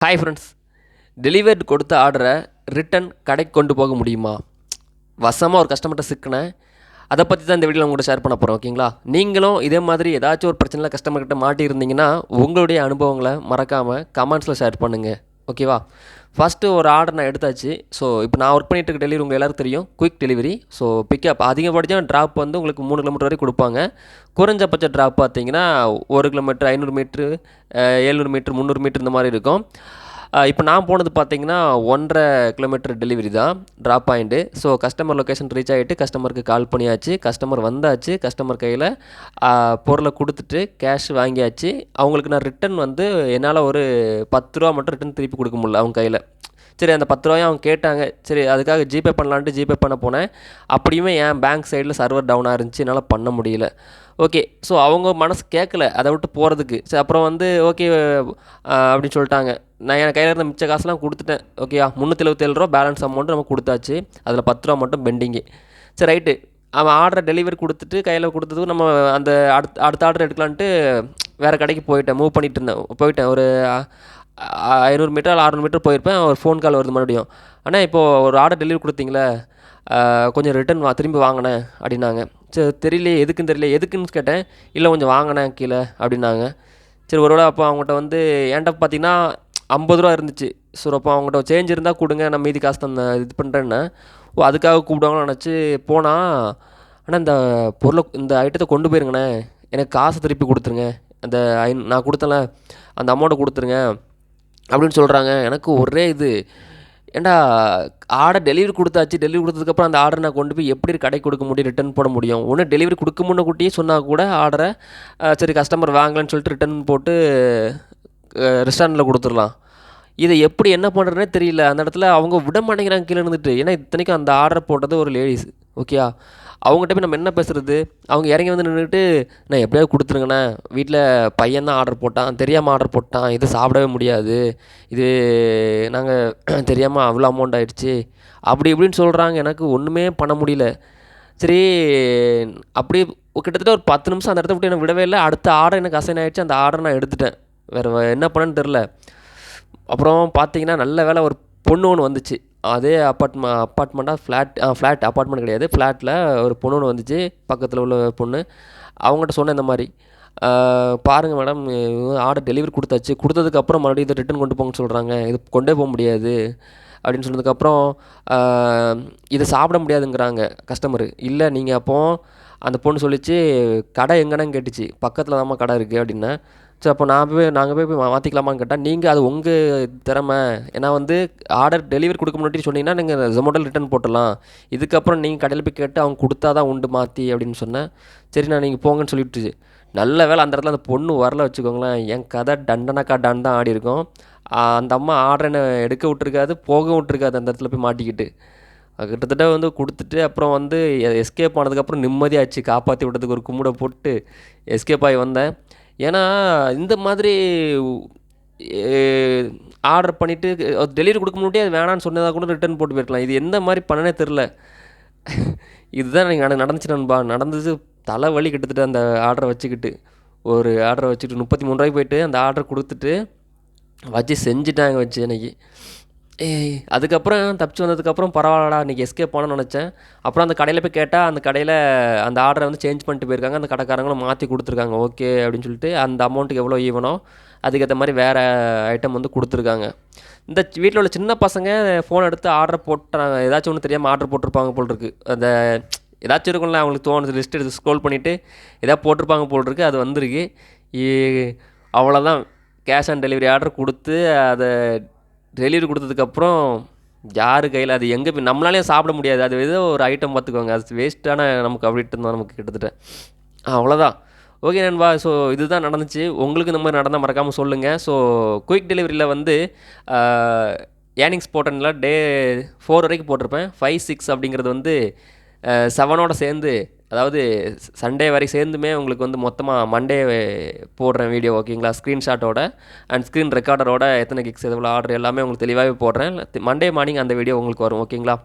Hi friends, delivered கொடுத்த ஆர்டரை return கடைக்கு கொண்டு போக முடியுமா? வசமாக ஒரு கஸ்டமர்கிட்ட சிக்கினேன். அதை பற்றி தான் இந்த வீடியோவில் உங்கள்கிட்ட ஷேர் பண்ண போகிறோம். ஓகேங்களா? நீங்களும் இதே மாதிரி ஏதாச்சும் ஒரு பிரச்சனையில் கஸ்டமர்கிட்ட மாட்டியிருந்தீங்கன்னா உங்களுடைய அனுபவங்களை மறக்காமல் கமெண்ட்ஸில் ஷேர் பண்ணுங்கள். ஓகேவா? ஃபஸ்ட்டு ஒரு ஆர்டர் நான் எடுத்தாச்சு. ஸோ இப்போ நான் ஒர்க் பண்ணிட்டு இருக்க டெலிவரி உங்கள் எல்லாருக்கும் தெரியும், குயிக் டெலிவரி. ஸோ பிக்கப் அதிகபட்சம் ட்ராப் வந்து உங்களுக்கு 3 கிலோமீட்டர் வரைக்கும் கொடுப்பாங்க. குறைஞ்சபட்ச ட்ராப் பார்த்தீங்கன்னா 1 கிலோமீட்டர், 500 மீட்ரு, 700 மீட்ரு, 300 மீட்ரு இந்த மாதிரி இருக்கும். இப்போ நான் போனது பார்த்தீங்கன்னா 1.5 கிலோமீட்டர் டெலிவரி தான் drop point. So customer location reach ஆகிட்டு கஸ்டமருக்கு கால் பண்ணியாச்சு. கஸ்டமர் வந்தாச்சு. கஸ்டமர் கையில் பொருளை கொடுத்துட்டு கேஷ் வாங்கியாச்சு. அவங்களுக்கு நான் ரிட்டன் வந்து என்னால் ஒரு 10 ரூபா மட்டும் ரிட்டன் திருப்பி கொடுக்க முடியல அவங்க கையில். சரி, அந்த 10 ரூபாயும் அவங்க கேட்டாங்க. சரி, அதுக்காக ஜிபே பண்ணலான்ட்டு ஜிபே பண்ண போனேன். அப்படியுமே என் பேங்க் சைடில் சர்வர் டவுனாக இருந்துச்சு, என்னால் பண்ண முடியல. ஓகே, ஸோ அவங்க மனசு கேட்கல அதை விட்டு போகிறதுக்கு. சரி, அப்புறம் வந்து ஓகே அப்படின்னு சொல்லிட்டாங்க. நான் என் கையில் இருந்த மிச்ச காசுலாம் கொடுத்துட்டேன். ஓகேயா, 377 ரூபா பேலன்ஸ் அமௌண்ட்டு நம்ம கொடுத்தாச்சு. அதில் 10 ரூபா மட்டும் பெண்டிங்கு. சரி, ரைட்டு. அவன் ஆர்டரை டெலிவரி கொடுத்துட்டு கையில் கொடுத்ததுக்கு நம்ம அந்த அடுத்த ஆர்டர் எடுக்கலான்ட்டு வேறு கடைக்கு மூவ் பண்ணிட்டு போயிட்டேன். ஒரு 500 மீட்டர் 600 மீட்டர் போயிருப்பேன். ஒரு ஃபோன் கால் வருது மறுபடியும். ஆனால் இப்போது ஒரு ஆர்டர் டெலிவரி கொடுத்தீங்களே, கொஞ்சம் ரிட்டன் திரும்பி வாங்கினேன் அப்படின்னாங்க. சரி, தெரியலையே எதுக்குன்னு தெரியல. எதுக்குன்னு கேட்டேன். இல்லை, கொஞ்சம் வாங்கினேன் கீழே அப்படின்னாங்க. சரி, ஒருவேளை அப்போ அவங்ககிட்ட வந்து என்கிட்ட பார்த்தீங்கன்னா 50 ரூபா இருந்துச்சு. ஸோ அப்போ அவங்ககிட்ட சேஞ்ச் இருந்தால் கொடுங்க, நான் மீதி காசு தான் இது பண்ணுறேன்னு. ஓ, அதுக்காக கூப்பிடுவாங்கன்னு நினச்சி போனால், ஆனால் இந்த ஐட்டத்தை கொண்டு போயிருங்கண்ணே, எனக்கு காசை திருப்பி கொடுத்துருங்க, அந்த நான் கொடுத்தல அந்த அமௌண்ட்டை கொடுத்துருங்க அப்படின்னு சொல்கிறாங்க. எனக்கு ஒரே இது, ஏன்டா ஆர்டர் டெலிவரி கொடுத்தாச்சு. டெலிவரி கொடுத்ததுக்கப்புறம் அந்த ஆர்டரை நான் கொண்டு போய் எப்படி கடைக்கு கொடுக்க முடியும், ரிட்டன் போட முடியும்? ஒன்று டெலிவரி கொடுக்க முன்னக்கூட்டியே சொன்னால் கூட ஆர்டரை சரி கஸ்டமர் வாங்கலன்னு சொல்லிட்டு ரிட்டன் போட்டு ரெஸ்டாரண்ட்டில் கொடுத்துடலாம். இதை எப்படி என்ன பண்ணுறதுனே தெரியல. அந்த இடத்துல அவங்க விட மாட்டேங்கிறாங்க கீழே இருந்துட்டு. ஏன்னா இத்தனைக்கும் அந்த ஆர்டர் போட்டது ஒரு லேடிஸ். ஓகேயா, அவங்ககிட்ட போய் நம்ம என்ன பேசுகிறது? அவங்க இறங்கி வந்து நின்றுட்டு, நான் எப்படியாவது கொடுத்துருங்கண்ணே, வீட்டில் பையன் தான் ஆர்டர் போட்டான், தெரியாமல் ஆர்டர் போட்டான், இது சாப்பிடவே முடியாது, இது நாங்கள் தெரியாமல் அவ்வளோ அமௌண்ட் ஆகிடுச்சி அப்படி இப்படின்னு சொல்கிறாங்க. எனக்கு ஒன்றுமே பண்ண முடியல. சரி, அப்படி கிட்டத்தட்ட ஒரு 10 நிமிஷம் அந்த இடத்த விட்டு எனக்கு விடவே இல்லை. அடுத்த ஆர்டர் எனக்கு அசைன் ஆகிடுச்சு. அந்த ஆர்டர் நான் எடுத்துட்டேன். வேறு என்ன பண்ணேன்னு தெரில. அப்புறம் பார்த்தீங்கன்னா நல்ல வேலை ஒரு பொண்ணு ஒன்று வந்துச்சு. அதே ஃப்ளாட் அப்பார்ட்மெண்ட் கிடையாது, ஃப்ளாட்டில் ஒரு பொண்ணு ஒன்று வந்துச்சு, பக்கத்தில் உள்ள பொண்ணு. அவங்ககிட்ட சொன்னேன் இந்த மாதிரி, பாருங்கள் மேடம், ஆர்டர் டெலிவரி கொடுத்தாச்சு, கொடுத்ததுக்கப்புறம் மறுபடியும் இதை ரிட்டன் கொண்டு போங்கன்னு சொல்கிறாங்க, இது கொண்டே போக முடியாது அப்படின்னு சொன்னதுக்கப்புறம் இதை சாப்பிட முடியாதுங்கிறாங்க கஸ்டமரு. இல்லை, நீங்கள் அப்போது அந்த பொண்ணு சொல்லிச்சு, கடை எங்கன்னு கேட்டுச்சு. பக்கத்தில் தான்மா கடை இருக்குது அப்படின்னா. சரி, அப்போ நாங்கள் போய் மாற்றிக்கலாமான்னு கேட்டால், நீங்கள் அது உங்கள் திறமை. ஏன்னா வந்து ஆர்டர் டெலிவரி கொடுக்க முன்னாடி சொன்னீங்கன்னா நீங்கள் ஜொமேட்டோ ரிட்டன் போட்டுடலாம். இதுக்கப்புறம் நீங்கள் கடையில் போய் கேட்டு அவங்க கொடுத்தா தான் உண்டு மாற்றி அப்படின்னு சொன்னேன். சரி, நான் நீங்கள் போங்கன்னு சொல்லிவிட்டுச்சு. நல்ல வேலை அந்த இடத்துல அந்த பொண்ணு வரல வச்சுக்கோங்களேன். என் கதை டண்டனக்கா டன் தான் ஆடி இருக்கும். அந்த அம்மா ஆர்டர் என்ன எடுக்க விட்டுருக்காது, போக விட்டுருக்காது. அந்த இடத்துல போய் மாட்டிக்கிட்டு கிட்டத்தட்ட வந்து கொடுத்துட்டு அப்புறம் வந்து எஸ்கேப் ஆனதுக்கப்புறம் நிம்மதியாச்சு. காப்பாற்றி விட்டதுக்கு ஒரு கும்பிட போட்டு எஸ்கேப் ஆகி வந்தேன். ஏன்னா இந்த மாதிரி ஆர்டர் பண்ணிவிட்டு டெலிவரி கொடுக்க முன்னாடியே அது வேணான்னு சொன்னதாக கூட ரிட்டன் போட்டு போயிருக்கலாம். இது எந்த மாதிரி பண்ணனே தெரில. இதுதான் எனக்கு நடந்துச்சு நண்பா. நடந்தது தலைவலி. கிட்டத்தட்ட அந்த ஆர்டரை வச்சுக்கிட்டு ஒரு ஆர்டரை வச்சுட்டு 33 ரூபாய்க்கு போயிட்டு அந்த ஆர்டர் கொடுத்துட்டு வச்சு செஞ்சுட்டாங்க வச்சு அன்றைக்கி. அதுக்கப்புறம் தப்பிச்சு வந்ததுக்கப்புறம் பரவாயில்லடா, இன்றைக்கி எஸ்கேப் போனோன்னு நினச்சேன். அப்புறம் அந்த கடையில் போய் கேட்டால் அந்த கடையில் அந்த ஆர்டரை வந்து சேஞ்ச் பண்ணிட்டு போயிருக்காங்க. அந்த கடைக்காரங்களும் மாற்றி கொடுத்துருக்காங்க. ஓகே அப்படின்னு சொல்லிட்டு அந்த அமௌண்ட்டுக்கு எவ்வளோ ஈவனோ அதுக்கேற்ற மாதிரி வேறு ஐட்டம் வந்து கொடுத்துருக்காங்க. இந்த வீட்டில் உள்ள சின்ன பசங்க ஃபோன் எடுத்து ஆர்டர் போட்டாங்க. ஏதாச்சும் ஒன்று தெரியாமல் ஆர்டர் போட்டிருப்பாங்க போல் இருக்குது. அந்த ஏதாச்சும் இருக்கும்ல, அவங்களுக்கு தோணுது, லிஸ்ட் எடுத்து ஸ்க்ரோல் பண்ணிவிட்டு எதாவது போட்டிருப்பாங்க போல் இருக்குது. அது வந்திருக்கு. அவ்வளோதான். கேஷ் ஆன் டெலிவரி ஆர்டர் கொடுத்து அதை டெலிவரி கொடுத்ததுக்கப்புறம் யார் கையில் அது எங்கே போய் நம்மளாலேயும் சாப்பிட முடியாது. அது ஏதோ ஒரு ஐட்டம் பார்த்துக்கோங்க, அது வேஸ்ட்டான நமக்கு அப்படின்ட்டு இருந்தோம் நமக்கு கிட்டத்தட்ட. அவ்வளோதான். ஓகே நண்பா, ஸோ இதுதான் நடந்துச்சு. உங்களுக்கு இந்த மாதிரி நடந்தால் மறக்காமல் சொல்லுங்கள். ஸோ குயிக் டெலிவரியில் வந்து ஏர்னிங்ஸ் போட்டேன்ல, டே 4 வரைக்கும் போட்டிருப்பேன். 5, 6 அப்படிங்கிறது வந்து 7ஓட சேர்ந்து, அதாவது சண்டே வரைக்கும் சேர்ந்துமே உங்களுக்கு வந்து மொத்தமாக மண்டே போடுறேன் வீடியோ. ஓகேங்களா, ஸ்க்ரீன்ஷாட்டோட அண்ட் ஸ்க்ரீன் ரெக்கார்டரோட எத்தனை கிக்ஸ் எவ்வளோ ஆர்டர் எல்லாமே உங்களுக்கு தெளிவாகவே போடுறேன். மண்டே மார்னிங் அந்த வீடியோ உங்களுக்கு வரும். ஓகேங்களா,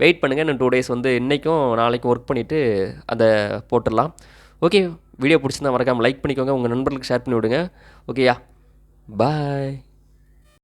வெயிட் பண்ணுங்கள். இன்னும் 2 டேஸ் வந்து இன்றைக்கும் நாளைக்கும் ஒர்க் பண்ணிவிட்டு அதை போட்டுடலாம். ஓகே, வீடியோ பிடிச்சிருந்தா மறக்காமல் லைக் பண்ணிக்கோங்க, உங்கள் நண்பர்களுக்கு ஷேர் பண்ணி விடுங்க. ஓகேயா, பாய்.